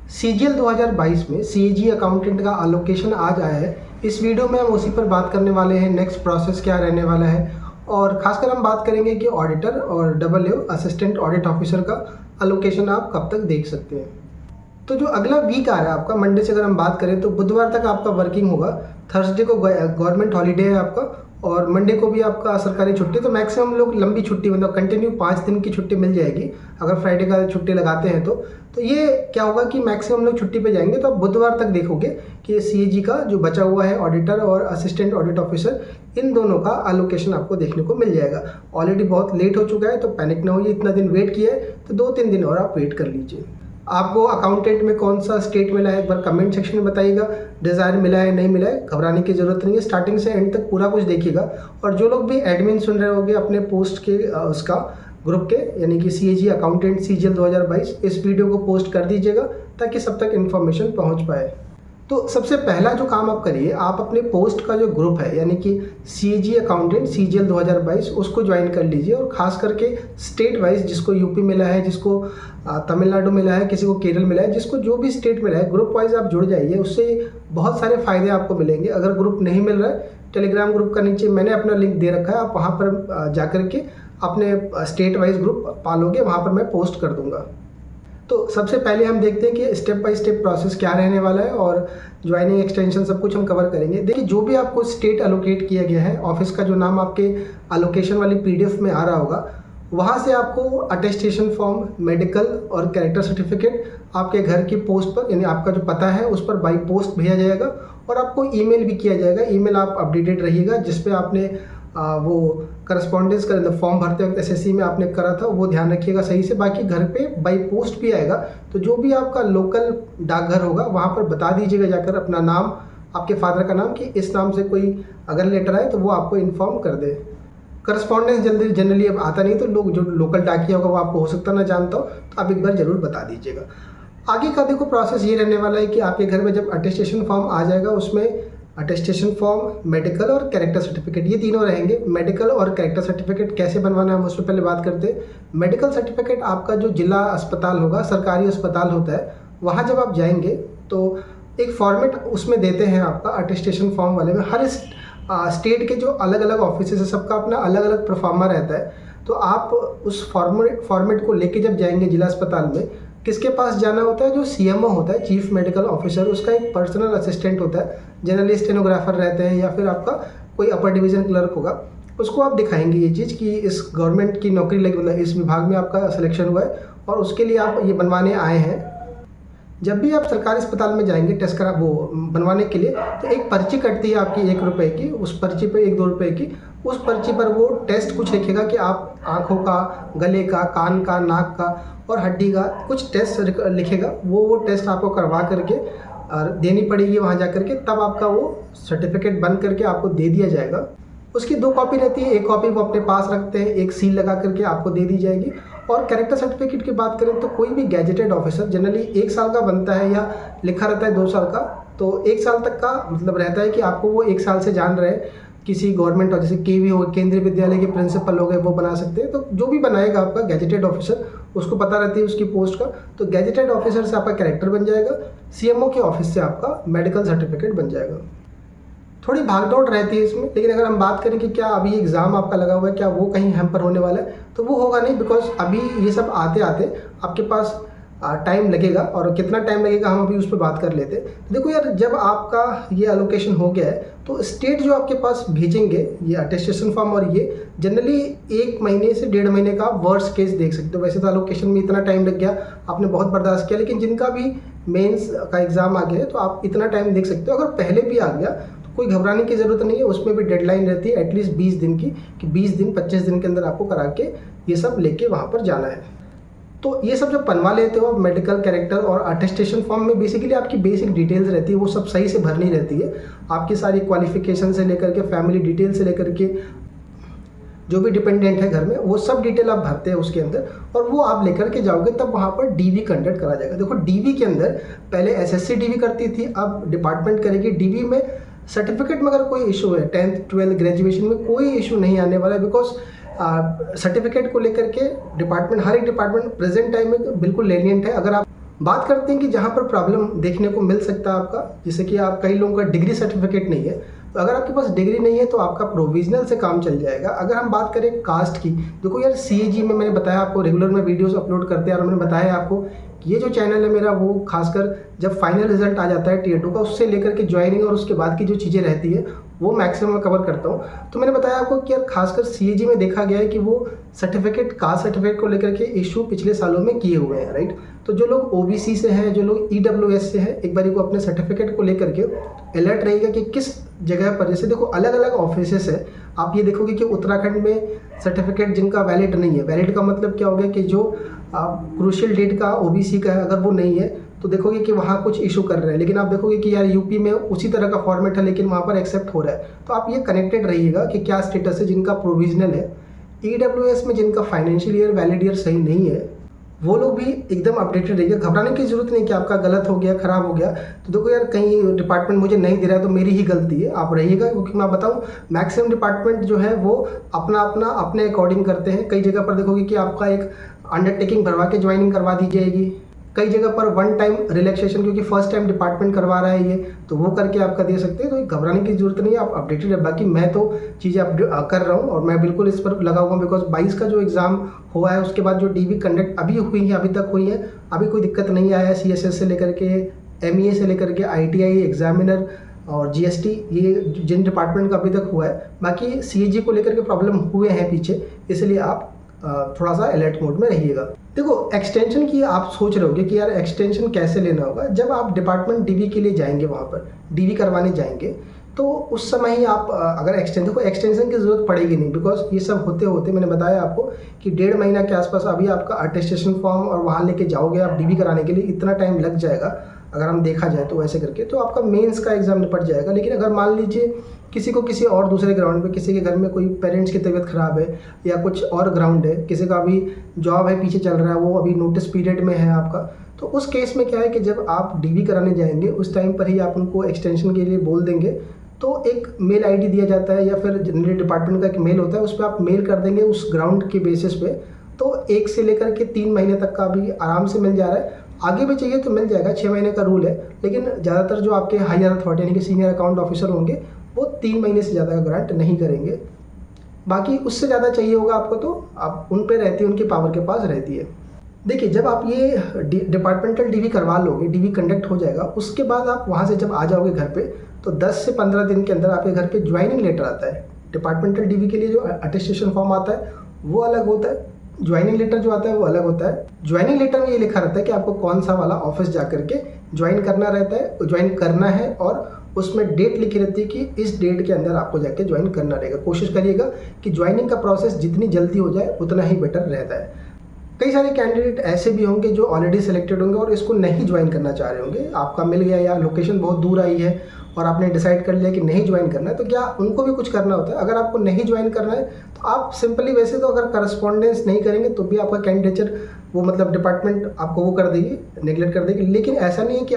CGL 2022 में CAG accountant का allocation आज आया है। इस वीडियो में हम उसी पर बात करने वाले हैं, नेक्स्ट प्रोसेस क्या रहने वाला है और खासकर हम बात करेंगे कि ऑडिटर और डबल असिस्टेंट ऑडिट ऑफिसर का एलोकेशन आप कब तक देख सकते हैं। तो जो अगला वीक आ रहा है आपका, मंडे से अगर हम बात करें तो बुधवार तक आपका वर्किंग होगा, थर्सडे को गवर्नमेंट हॉलीडे है आपका और मंडे को भी आपका सरकारी छुट्टी। तो मैक्सिमम लोग लंबी छुट्टी मतलब कंटिन्यू 5 दिन की छुट्टी मिल जाएगी अगर फ्राइडे का छुट्टी लगाते हैं तो ये क्या होगा कि मैक्सिमम लोग छुट्टी पे जाएंगे। तो आप बुधवार तक देखोगे कि ये सीएजी का जो बचा हुआ है ऑडिटर और असिस्टेंट ऑडिट ऑफिसर, इन दोनों का एलोकेशन आपको देखने को मिल जाएगा। ऑलरेडी बहुत लेट हो चुका है तो पैनिक ना होइए, इतना दिन वेट किया है तो 2-3 दिन और आप वेट कर लीजिए। आपको अकाउंटेंट में कौन सा स्टेट मिला है एक बार कमेंट सेक्शन में बताइएगा। डिज़ायर मिला है नहीं मिला है, घबराने की ज़रूरत नहीं है, स्टार्टिंग से एंड तक पूरा कुछ देखिएगा। और जो लोग भी एडमिन सुन रहे होंगे अपने पोस्ट के उसका ग्रुप के, यानी कि सीएजी अकाउंटेंट सीजीएल 2022, इस वीडियो को पोस्ट कर दीजिएगा ताकि सब तक इन्फॉर्मेशन पहुँच पाए। तो सबसे पहला जो काम आप करिए, आप अपने पोस्ट का जो ग्रुप है यानी कि सीएजी अकाउंटेंट सीजीएल 2022 उसको ज्वाइन कर लीजिए। और ख़ास करके स्टेट वाइज जिसको यूपी मिला है, जिसको तमिलनाडु मिला है, किसी को केरल मिला है, जिसको जो भी स्टेट मिला है, ग्रुप वाइज आप जुड़ जाइए। उससे बहुत सारे फ़ायदे आपको मिलेंगे। अगर ग्रुप नहीं मिल रहा है, टेलीग्राम ग्रुप का नीचे मैंने अपना लिंक दे रखा है, आप वहाँ पर जा कर के अपने स्टेट वाइज ग्रुप पालोगे, वहाँ पर मैं पोस्ट कर दूँगा। तो सबसे पहले हम देखते हैं कि स्टेप बाय स्टेप प्रोसेस क्या रहने वाला है और ज्वाइनिंग एक्सटेंशन सब कुछ हम कवर करेंगे। देखिए, जो भी आपको स्टेट एलोकेट किया गया है, ऑफिस का जो नाम आपके एलोकेशन वाली पीडीएफ में आ रहा होगा, वहाँ से आपको अटेस्टेशन फॉर्म, मेडिकल और कैरेक्टर सर्टिफिकेट आपके घर की पोस्ट पर, यानी आपका जो पता है उस पर बाई पोस्ट भेजा जाएगा और आपको ईमेल भी किया जाएगा। ईमेल आप अपडेटेड रहिएगा, जिस पे आपने वो करस्पॉन्डेंस का फॉर्म भरते वक्त एसएससी में आपने करा था, वो ध्यान रखिएगा सही से। बाकी घर पे बाई पोस्ट भी आएगा, तो जो भी आपका लोकल डाकघर होगा वहाँ पर बता दीजिएगा जाकर अपना नाम, आपके फादर का नाम, कि इस नाम से कोई अगर लेटर आए तो वो आपको इन्फॉर्म कर दे। करस्पॉन्डेंस जनरली अब आता नहीं, तो लोग जो लोकल डाकिया होगा वो आपको हो सकता ना जानता हो, तो आप एक बार ज़रूर बता दीजिएगा। आगे का देखो प्रोसेस ये रहने वाला है कि आपके घर में जब अटेस्टेशन फॉर्म आ जाएगा, उसमें अटेस्टेशन फॉर्म, मेडिकल और कैरेक्टर सर्टिफिकेट, ये तीनों रहेंगे। मेडिकल और कैरेक्टर सर्टिफिकेट कैसे बनवाना है हम उसमें पहले बात करते हैं। मेडिकल सर्टिफिकेट आपका जो जिला अस्पताल होगा, सरकारी अस्पताल होता है, वहाँ जब आप जाएंगे तो एक फॉर्मेट उसमें देते हैं आपका अटेस्टेशन फॉर्म वाले में। हर स्टेट के जो अलग अलग ऑफिस है सबका अपना अलग अलग परफॉर्मा रहता है। तो आप उस फॉर्मेट को लेके जब जाएंगे जिला अस्पताल में, किसके पास जाना होता है? जो सीएमओ होता है, चीफ मेडिकल ऑफिसर, उसका एक पर्सनल असिस्टेंट होता है, जनरली स्टेनोग्राफर रहते हैं या फिर आपका कोई अपर डिवीज़न क्लर्क होगा। उसको आप दिखाएंगे ये चीज़ कि इस गवर्नमेंट की नौकरी लगी, मतलब इस विभाग में आपका सिलेक्शन हुआ है और उसके लिए आप ये बनवाने आए हैं। जब भी आप सरकारी अस्पताल में जाएंगे टेस्ट करा वो बनवाने के लिए, तो एक पर्ची कटती है आपकी 1 रुपये की, उस पर्ची पे 1-2 रुपये की, उस पर्ची पर वो टेस्ट कुछ लिखेगा कि आप आँखों का, गले का, कान का, नाक का और हड्डी का कुछ टेस्ट लिखेगा। वो टेस्ट आपको करवा करके और देनी पड़ेगी वहाँ जा करके, तब आपका वो सर्टिफिकेट बन करके आपको दे दिया जाएगा। उसकी 2 कॉपी रहती है, एक कॉपी वो अपने पास रखते हैं, एक सील लगा करके आपको दे दी जाएगी। और कैरेक्टर सर्टिफिकेट की बात करें तो कोई भी गैजेटेड ऑफिसर जनरली 1 साल का बनता है या लिखा रहता है 2 साल का, तो 1 साल तक का मतलब रहता है कि आपको वो 1 साल से जान रहे हैं। किसी गवर्नमेंट और जैसे केवी हो, केंद्रीय विद्यालय के प्रिंसिपल हो गए, वो बना सकते हैं। तो जो भी बनाएगा आपका गैजेटेड ऑफिसर, उसको पता रहती है उसकी पोस्ट का, तो गैजेटेड ऑफिसर से आपका कैरेक्टर बन जाएगा, सीएमओ के ऑफिस से आपका मेडिकल सर्टिफिकेट बन जाएगा। थोड़ी भागदौड़ रहती है इसमें, लेकिन अगर हम बात करें कि क्या अभी एग्ज़ाम आपका लगा हुआ है, क्या वो कहीं हैम्पर होने वाला है, तो वो होगा नहीं, बिकॉज अभी ये सब आते आते आपके पास टाइम लगेगा। और कितना टाइम लगेगा हम अभी उस पर बात कर लेते हैं। तो देखो यार, जब आपका ये एलोकेशन हो गया है तो स्टेट जो आपके पास भेजेंगे ये अटेस्टेशन फॉर्म, और ये जनरली 1 महीने से 1.5 महीने का वर्स्ट केस देख सकते हो। वैसे तो एलोकेशन में इतना टाइम लग गया, आपने बहुत बर्दाश्त किया, लेकिन जिनका भी मेंस का एग्ज़ाम आ गया है तो आप इतना टाइम देख सकते हो। अगर पहले भी आ गया तो कोई घबराने की ज़रूरत नहीं है, उसमें भी डेडलाइन रहती है एटलीस्ट 20 दिन की, कि 20 दिन 25 दिन के अंदर आपको करा के ये सब लेके वहाँ पर जाना है। तो ये सब जब बनवा लेते हो, मेडिकल, कैरेक्टर और अटेस्टेशन फॉर्म में बेसिकली आपकी बेसिक डिटेल्स रहती है, वो सब सही से भरनी रहती है। आपकी सारी क्वालिफिकेशन से लेकर के, फैमिली डिटेल से लेकर के, जो भी डिपेंडेंट है घर में, वो सब डिटेल आप भरते हैं उसके अंदर, और वो आप लेकर के जाओगे तब वहाँ पर डीवी कंडक्ट करा जाएगा। देखो, डीवी के अंदर पहले एसएससी डीवी करती थी, अब डिपार्टमेंट करेगी। डीवी में सर्टिफिकेट में अगर कोई इशू है, 10th 12th ग्रेजुएशन में कोई इशू नहीं आने वाला है, बिकॉज सर्टिफिकेट को लेकर के डिपार्टमेंट, हर एक डिपार्टमेंट प्रेजेंट टाइम में बिल्कुल लेनियंट है। अगर आप बात करते हैं कि जहाँ पर प्रॉब्लम देखने को मिल सकता है आपका, जैसे कि आप कई लोगों का डिग्री सर्टिफिकेट नहीं है, तो अगर आपके पास डिग्री नहीं है तो आपका प्रोविजनल से काम चल जाएगा। अगर हम बात करें कास्ट की, देखो यार सीएजी में मैंने बताया आपको, रेगुलर में वीडियोस अपलोड करते हैं और मैंने बताया आपको कि ये जो चैनल है मेरा वो खासकर जब फाइनल रिजल्ट आ जाता है टीयर 2 का, उससे लेकर के ज्वाइनिंग और उसके बाद की जो चीज़ें रहती है वो मैक्सिमम कवर करता हूँ। तो मैंने बताया आपको कि यार खासकर सीएजी में देखा गया है कि वो सर्टिफिकेट, कास्ट सर्टिफिकेट को लेकर के इशू पिछले सालों में किए हुए हैं, राइट। तो जो लोग ओबीसी से हैं, जो लोग ईडब्ल्यूएस से हैं, एक बार को अपने सर्टिफिकेट को लेकर के अलर्ट रहेगा कि किस जगह पर, जैसे देखो अलग अलग ऑफिसेस है। आप ये देखोगे कि उत्तराखंड में सर्टिफिकेट जिनका वैलिड नहीं है, वैलिड का मतलब क्या हो गया कि जो क्रूशियल डेट का ओबीसी का है अगर वो नहीं है तो देखोगे कि वहाँ कुछ इशू कर रहे हैं। लेकिन आप देखोगे कि यार यूपी में उसी तरह का फॉर्मेट है लेकिन वहाँ पर एक्सेप्ट हो रहा है। तो आप ये कनेक्टेड रहिएगा कि क्या स्टेटस है जिनका प्रोविजनल है। ईडब्ल्यूएस में जिनका फाइनेंशियल ईयर, वैलिड ईयर सही नहीं है, वो लोग भी एकदम अपडेटेड रहिए। घबराने की जरूरत नहीं कि आपका गलत हो गया, खराब हो गया तो देखो यार कहीं डिपार्टमेंट मुझे नहीं दे रहा है तो मेरी ही गलती है, आप रहिएगा। क्योंकि मैं बताऊं मैक्सिमम डिपार्टमेंट जो है वो अपने अकॉर्डिंग करते हैं। कई जगह पर देखोगे कि आपका एक अंडरटेकिंग भरवा के ज्वाइनिंग करवा दी जाएगी, कई जगह पर वन टाइम रिलैक्सेशन, क्योंकि फर्स्ट टाइम डिपार्टमेंट करवा रहा है ये, तो वो करके आपका दे सकते हैं। तो घबराने की जरूरत नहीं है, आप अपडेटेड है। बाकी मैं तो चीज़ें कर रहा हूँ और मैं बिल्कुल इस पर लगा हुआ, बिकॉज 22 का जो एग्ज़ाम हुआ है उसके बाद जो डीवी कंडक्ट अभी हुई है, अभी तक हुई है, अभी कोई दिक्कत नहीं आया है। सीएसएस से लेकर के एमईए से लेकर के आईटीआई एग्जामिनर और जीएसटी, ये जिन डिपार्टमेंट का अभी तक हुआ है। बाकी सीएजी को लेकर के प्रॉब्लम हुए हैं पीछे, इसलिए आप थोड़ा सा अलर्ट मोड में रहिएगा। देखो एक्सटेंशन की आप सोच रहे होगे कि यार एक्सटेंशन कैसे लेना होगा। जब आप डिपार्टमेंट डीवी के लिए जाएंगे, वहाँ पर डीवी करवाने जाएंगे, तो उस समय ही आप अगर एक्सटेंशन की ज़रूरत पड़ेगी नहीं, बिकॉज ये सब होते होते मैंने बताया आपको कि 1.5 महीना के आसपास अभी आपका अटेस्टेशन फॉर्म और वहाँ लेके जाओगे आप डीवी कराने के लिए, इतना टाइम लग जाएगा अगर हम देखा जाए तो वैसे करके, तो आपका मेंस का एग्ज़ाम निपट जाएगा। लेकिन अगर मान लीजिए किसी को किसी और दूसरे ग्राउंड पे, किसी के घर में कोई पेरेंट्स की तबीयत ख़राब है या कुछ और ग्राउंड है, किसी का अभी जॉब है पीछे चल रहा है, वो अभी नोटिस पीरियड में है आपका, तो उस केस में क्या है कि जब आप डीवी कराने जाएंगे उस टाइम पर ही आप उनको एक्सटेंशन के लिए बोल देंगे, तो एक मेल आईडी दिया जाता है या फिर जनरल डिपार्टमेंट का एक मेल होता है, उस पर आप मेल कर देंगे उस ग्राउंड के बेसिस पे, तो 1 से लेकर के 3 महीने तक का अभी आराम से मिल जा रहा है। आगे भी चाहिए तो मिल जाएगा, 6 महीने का रूल है। लेकिन ज़्यादातर जो आपके हायर अथॉरिटी यानी कि सीनियर अकाउंट ऑफिसर होंगे वो 3 महीने से ज़्यादा का ग्रांट नहीं करेंगे। बाकी उससे ज़्यादा चाहिए होगा आपको तो आप उन पे रहती है, उनकी पावर के पास रहती है। देखिए जब आप ये डिपार्टमेंटल डीवी करवा लोगे, डीवी कंडक्ट हो जाएगा, उसके बाद आप वहाँ से जब आ जाओगे घर पे, तो 10 से 15 दिन के अंदर आपके घर पे ज्वाइनिंग लेटर आता है। डिपार्टमेंटल डीवी के लिए जो अटेस्टेशन फॉर्म आता है वो अलग होता है, ज्वाइनिंग लेटर जो आता है वो अलग होता है। ज्वाइनिंग लेटर में ये लिखा रहता है कि आपको कौन सा वाला ऑफिस जा करके ज्वाइन करना रहता है, ज्वाइन करना है, और उसमें डेट लिखी रहती है कि इस डेट के अंदर आपको जाके ज्वाइन करना रहेगा। कोशिश करिएगा कि ज्वाइनिंग का प्रोसेस जितनी जल्दी हो जाए उतना ही बेटर रहता है। कई सारे कैंडिडेट ऐसे भी होंगे जो ऑलरेडी सिलेक्टेड होंगे और इसको नहीं ज्वाइन करना चाह रहे होंगे, आपका मिल गया या लोकेशन बहुत दूर आई है और आपने डिसाइड कर लिया कि नहीं ज्वाइन करना है, तो क्या उनको भी कुछ करना होता है। अगर आपको नहीं ज्वाइन करना है तो आप सिंपली, वैसे तो अगर करस्पॉन्डेंस नहीं करेंगे तो भी आपका कैंडिडेचर वो मतलब डिपार्टमेंट आपको वो कर देगी, नेगलेक्ट कर देगी। लेकिन ऐसा नहीं है कि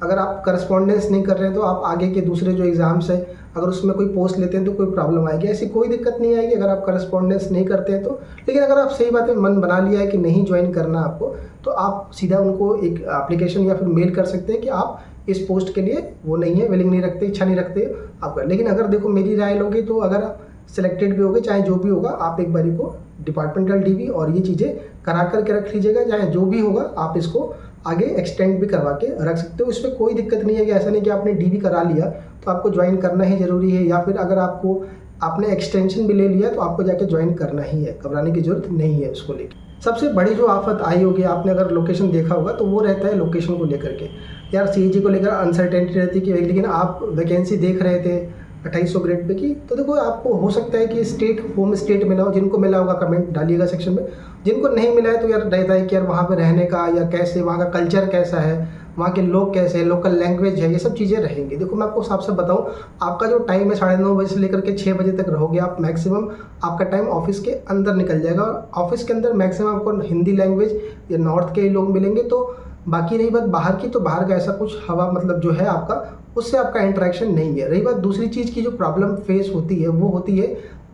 अगर आप करस्पॉन्डेंस नहीं कर रहे हैं तो आप आगे के दूसरे जो एग्ज़ाम्स है अगर उसमें कोई पोस्ट लेते हैं तो कोई प्रॉब्लम आएगी, ऐसी कोई दिक्कत नहीं आएगी अगर आप करस्पॉन्डेंस नहीं करते हैं तो। लेकिन अगर आप सही बात है मन बना लिया है कि नहीं ज्वाइन करना आपको, तो आप सीधा उनको एक एप्लीकेशन या फिर मेल कर सकते हैं कि आप इस पोस्ट के लिए वो नहीं है, विलिंग नहीं रखते, इच्छा नहीं रखते आपका। लेकिन अगर देखो मेरी राय लोगे तो अगर आप सिलेक्टेड भी होगे, चाहे जो भी होगा, आप एक बारी को डिपार्टमेंटल डीवी और ये चीज़ें करा करके रख लीजिएगा। चाहे जो भी होगा आप इसको आगे एक्सटेंड भी करवा के रख सकते हो, इसमें कोई दिक्कत नहीं है। कि ऐसा नहीं कि आपने डीवी करा लिया तो आपको ज्वाइन करना ही ज़रूरी है, या फिर अगर आपने एक्सटेंशन भी ले लिया तो आपको जाके ज्वाइन करना ही है, घबराने की जरूरत नहीं है उसको लेकर। सबसे बड़ी जो आफत आई होगी, आपने अगर लोकेशन देखा होगा तो वो रहता है लोकेशन को लेकर के। यार सीएजी को लेकर अनसर्टेनिटी रहती है कि लेकिन आप वैकेंसी देख रहे थे 2800 ग्रेड पे की, तो देखो आपको हो सकता है कि स्टेट होम स्टेट मिला हो, जिनको मिला होगा कमेंट डालिएगा सेक्शन में, जिनको नहीं मिला है तो यार रहता है कि यार वहाँ पे रहने का या कैसे, वहाँ का कल्चर कैसा है, वहाँ के लोग कैसे हैं, लोकल लैंग्वेज है, ये सब चीज़ें रहेंगी। देखो मैं आपको साफ साफ बताऊँ, आपका जो टाइम है 9:30 बजे से लेकर के 6 बजे तक रहोगे आप, मैक्सिमम आपका टाइम ऑफिस के अंदर निकल जाएगा। ऑफिस के अंदर मैक्सिमम आपको हिंदी लैंग्वेज या नॉर्थ के लोग मिलेंगे, तो बाकी रही बात बाहर की, तो बाहर का ऐसा कुछ हवा मतलब जो है आपका, उससे आपका इंटरेक्शन नहीं है। रही बात दूसरी चीज़ की, जो प्रॉब्लम फेस होती है वो होती है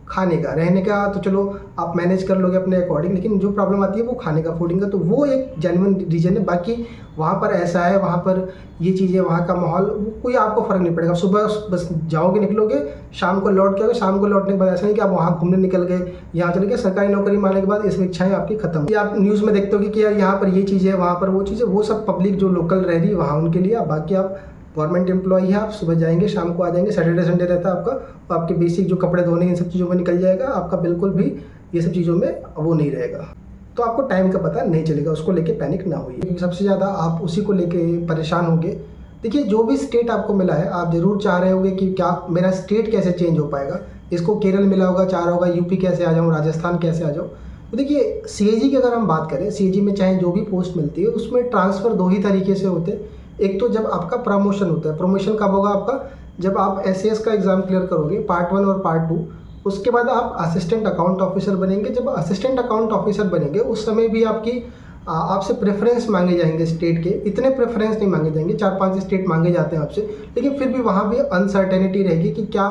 खाने का, रहने का तो चलो आप मैनेज कर लोगे अपने अकॉर्डिंग, लेकिन जो प्रॉब्लम आती है वो खाने का, फूडिंग का, तो वो एक जेन्युइन रीज़न है। बाकी वहाँ पर ऐसा है, वहाँ पर ये चीज़ें, वहाँ का माहौल, वो कोई आपको फ़र्क नहीं पड़ेगा। सुबह बस जाओगे, निकलोगे, शाम को लौट के आओगे। शाम को लौटने के बाद ऐसा नहीं कि आप वहाँ घूमने निकल गए, यहाँ चले गए। सरकारी नौकरी मारने के बाद ये सब इच्छाएँ आपकी खत्म। ये आप न्यूज़ में देखते हो कि यार यहाँ पर ये चीज़ है, वहाँ पर वो चीज़ है, वो सब पब्लिक जो लोकल रह रही है वहाँ उनके लिए। बाकी आप गवर्नमेंट एम्प्लॉई है, आप सुबह जाएंगे, शाम को आ जाएंगे, सैटरडे संडे रहता है आपका, तो आपके बेसिक जो कपड़े धोने इन सब चीज़ों में निकल जाएगा आपका, बिल्कुल भी ये सब चीज़ों में वो नहीं रहेगा। तो आपको टाइम का पता नहीं चलेगा, उसको लेके पैनिक ना होइए, क्योंकि सबसे ज़्यादा आप उसी को लेके परेशान होंगे। देखिए, जो भी स्टेट आपको मिला है, आप ज़रूर चाह रहे होंगे कि क्या मेरा स्टेट कैसे चेंज हो पाएगा। इसको केरल मिला होगा, चाह रहा होगा यूपी कैसे आ जाऊँ, राजस्थान कैसे आ जाऊँ। तो देखिए, सीएजी की अगर हम बात करें, सीएजी में चाहे जो भी पोस्ट मिलती है उसमें ट्रांसफ़र दो ही तरीके से होते हैं। एक तो जब आपका प्रमोशन होता है। प्रमोशन कब होगा आपका? जब आप एसएएस का एग्ज़ाम क्लियर करोगे, पार्ट 1 और पार्ट 2, उसके बाद आप असिस्टेंट अकाउंट ऑफिसर बनेंगे। जब असिस्टेंट अकाउंट ऑफिसर बनेंगे उस समय भी आपसे प्रेफरेंस मांगे जाएंगे स्टेट के। इतने प्रेफरेंस नहीं मांगे जाएंगे, 4-5 स्टेट मांगे जाते हैं आपसे, लेकिन फिर भी वहाँ भी अनसर्टेनिटी रहेगी कि क्या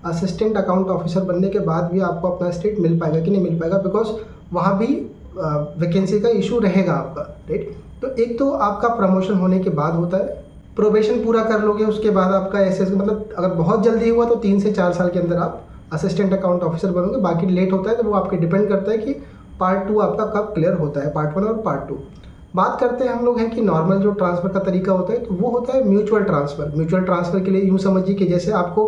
असिस्टेंट अकाउंट ऑफिसर बनने के बाद भी आपको अपना स्टेट मिल पाएगा कि नहीं मिल पाएगा, बिकॉज वहाँ भी वैकेंसी का इशू रहेगा आपका, राइट। तो एक तो आपका प्रमोशन होने के बाद होता है, प्रोबेशन पूरा कर लोगे उसके बाद आपका एसएस, मतलब अगर बहुत जल्दी हुआ तो 3 से 4 साल के अंदर आप असिस्टेंट अकाउंट ऑफिसर बनोगे। बाकी लेट होता है तो वो आपके डिपेंड करता है कि पार्ट 2 आपका कब क्लियर होता है, पार्ट 1 और पार्ट 2। बात करते हैं हम लोग हैं कि नॉर्मल जो ट्रांसफ़र का तरीका होता है, तो वो होता है म्यूचुअल ट्रांसफ़र। म्यूचुअल ट्रांसफ़र के लिए यूँ समझिए कि जैसे आपको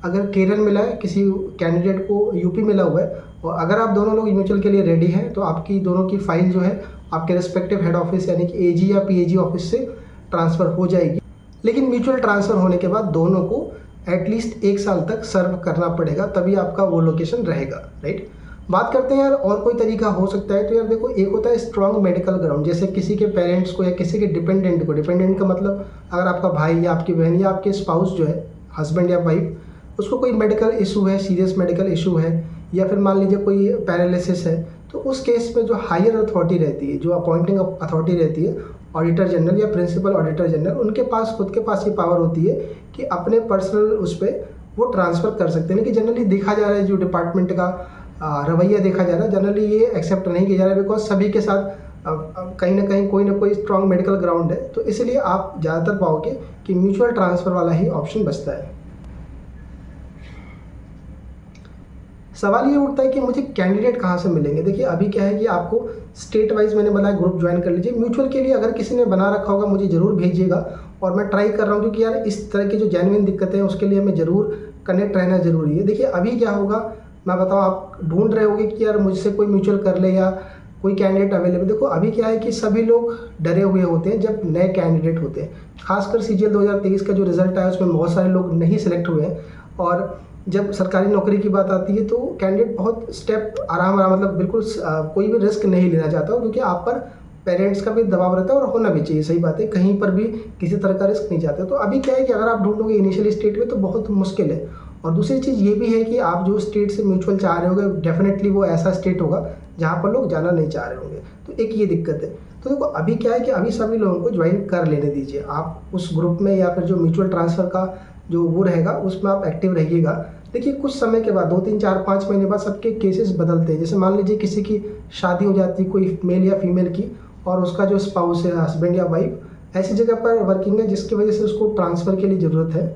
अगर केरल मिला है, किसी कैंडिडेट को यूपी मिला हुआ है, और अगर आप दोनों लोग म्यूचुअल के लिए रेडी हैं, तो आपकी दोनों की फ़ाइल जो है आपके रिस्पेक्टिव हेड ऑफिस यानी कि एजी या पीएजी ऑफिस से ट्रांसफ़र हो जाएगी। लेकिन म्यूचुअल ट्रांसफ़र होने के बाद दोनों को एटलीस्ट 1 साल तक सर्व करना पड़ेगा, तभी आपका वो लोकेशन रहेगा, राइट। बात करते हैं यार और कोई तरीका हो सकता है, तो यार देखो, एक होता है स्ट्रॉन्ग मेडिकल ग्राउंड, जैसे किसी के पेरेंट्स को या किसी के डिपेंडेंट को, डिपेंडेंट का मतलब अगर आपका भाई या आपकी बहन या आपके स्पाउस जो है, हस्बैंड या वाइफ, उसको कोई मेडिकल इशू है, सीरियस मेडिकल इशू है, या फिर मान लीजिए कोई पैरालिसिस है, तो उस केस में जो हायर अथॉरिटी रहती है, जो अपॉइंटिंग अथॉरिटी रहती है, ऑडिटर जनरल या प्रिंसिपल ऑडिटर जनरल, उनके पास खुद के पास ये पावर होती है कि अपने पर्सनल उस पर वो ट्रांसफ़र कर सकते हैं। लेकिन जनरली देखा जा रहा है, जो डिपार्टमेंट का रवैया देखा जा रहा है, जनरली ये एक्सेप्ट नहीं किया जा रहा है, बिकॉज सभी के साथ कहीं ना कहीं कोई ना कोई स्ट्रॉन्ग मेडिकल ग्राउंड है। तो इसलिए आप ज़्यादातर पाओगे कि म्यूचुअल ट्रांसफ़र वाला ही ऑप्शन बचता है। सवाल ये उठता है कि मुझे कैंडिडेट कहाँ से मिलेंगे। देखिए, अभी क्या है कि आपको स्टेट वाइज मैंने बनाया, ग्रुप ज्वाइन कर लीजिए। म्यूचुअल के लिए अगर किसी ने बना रखा होगा मुझे ज़रूर भेजिएगा, और मैं ट्राई कर रहा हूँ, क्योंकि यार इस तरह की जो जेन्युइन दिक्कतें हैं उसके लिए हमें ज़रूर कनेक्ट रहना ज़रूरी है। देखिए, अभी क्या होगा मैं बताऊँ, आप ढूंढ रहे होगे कि यार मुझसे कोई म्यूचुअल कर ले या कोई कैंडिडेट अवेलेबल। देखो, अभी क्या है कि सभी लोग डरे हुए होते हैं जब नए कैंडिडेट होते हैं। खासकर सीजीएल 2023 का जो रिजल्ट आया उसमें बहुत सारे लोग नहीं सिलेक्ट हुए हैं, और जब सरकारी नौकरी की बात आती है तो कैंडिडेट बहुत स्टेप आराम मतलब बिल्कुल कोई भी रिस्क नहीं लेना चाहता, क्योंकि आप पर पेरेंट्स का भी दबाव रहता है, और होना भी चाहिए, सही बात है, कहीं पर भी किसी तरह का रिस्क नहीं चाहते। तो अभी क्या है कि अगर आप ढूंढोगे इनिशियल स्टेट में तो बहुत मुश्किल है। और दूसरी चीज़ ये भी है कि आप जो स्टेट से म्यूचुअल चाह रहे होंगे, डेफिनेटली वो ऐसा स्टेट होगा जहाँ पर लोग जाना नहीं चाह रहे होंगे, तो एक ये दिक्कत है। तो देखो, अभी क्या है कि अभी सभी लोगों को ज्वाइन कर लेने दीजिए, आप उस ग्रुप में या फिर जो म्यूचुअल ट्रांसफ़र का जो वो रहेगा उसमें आप एक्टिव रहिएगा। देखिए, कुछ समय के बाद 2-3-4-5 महीने बाद सबके केसेस बदलते हैं। जैसे मान लीजिए किसी की शादी हो जाती है, कोई मेल या फीमेल की, और उसका जो स्पाउस है, हस्बैंड या वाइफ ऐसी जगह पर वर्किंग है जिसकी वजह से उसको ट्रांसफ़र के लिए ज़रूरत है।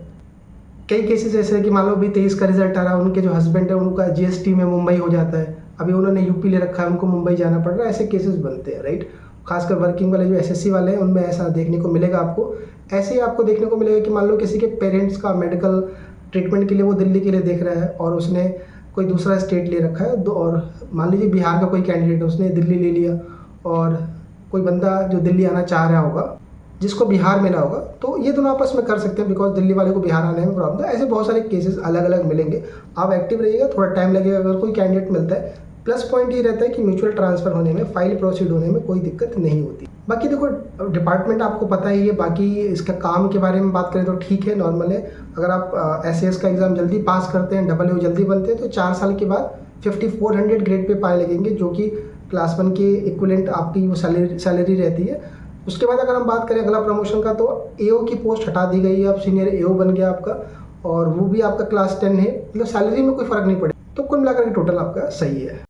कई केसेस ऐसे हैं कि मान लो अभी 23 का रिजल्ट आ रहा है, उनके जो हस्बैंड है उनका जीएसटी में मुंबई हो जाता है, अभी उन्होंने यूपी ले रखा है, उनको मुंबई जाना पड़ रहा है, ऐसे केसेस बनते हैं, राइट। खासकर वर्किंग वाले जो एसएससी वाले हैं उनमें ऐसा देखने को मिलेगा आपको। ऐसे ही आपको देखने को मिलेगा कि मान लो किसी के पेरेंट्स का मेडिकल ट्रीटमेंट के लिए वो दिल्ली के लिए देख रहा है, और उसने कोई दूसरा स्टेट ले रखा है, और मान लीजिए बिहार का कोई कैंडिडेट है, उसने दिल्ली ले लिया, और कोई बंदा जो दिल्ली आना चाह रहा होगा जिसको बिहार मिला होगा, तो ये दोनों आपस में कर सकते हैं, बिकॉज दिल्ली वाले को बिहार आने में प्रॉब्लम है। ऐसे बहुत सारे केसेस अलग अलग मिलेंगे, आप एक्टिव रहिएगा, थोड़ा टाइम लगेगा अगर कोई कैंडिडेट मिलता है। प्लस पॉइंट ये रहता है कि म्यूचुअल ट्रांसफ़र होने में, फाइल प्रोसीड होने में कोई दिक्कत नहीं होती। बाकी देखो, डिपार्टमेंट आपको पता ही है, बाकी इसका काम के बारे में बात करें तो ठीक है, नॉर्मल है। अगर आप एसएएस का एग्ज़ाम जल्दी पास करते हैं, डबल जल्दी बनते हैं, तो 4 साल के बाद 5400 ग्रेड पे पाए लगेंगे, जो कि क्लास 1 के इक्विवेलेंट आपकी वो सैलरी रहती है। उसके बाद अगर हम बात करें अगला प्रमोशन का, तो एओ की पोस्ट हटा दी गई है, अब सीनियर एओ बन गया आपका, और वो भी आपका क्लास 10 है, मतलब सैलरी में कोई फ़र्क नहीं पड़ेगा। तो कुल मिलाकर के टोटल आपका सही है।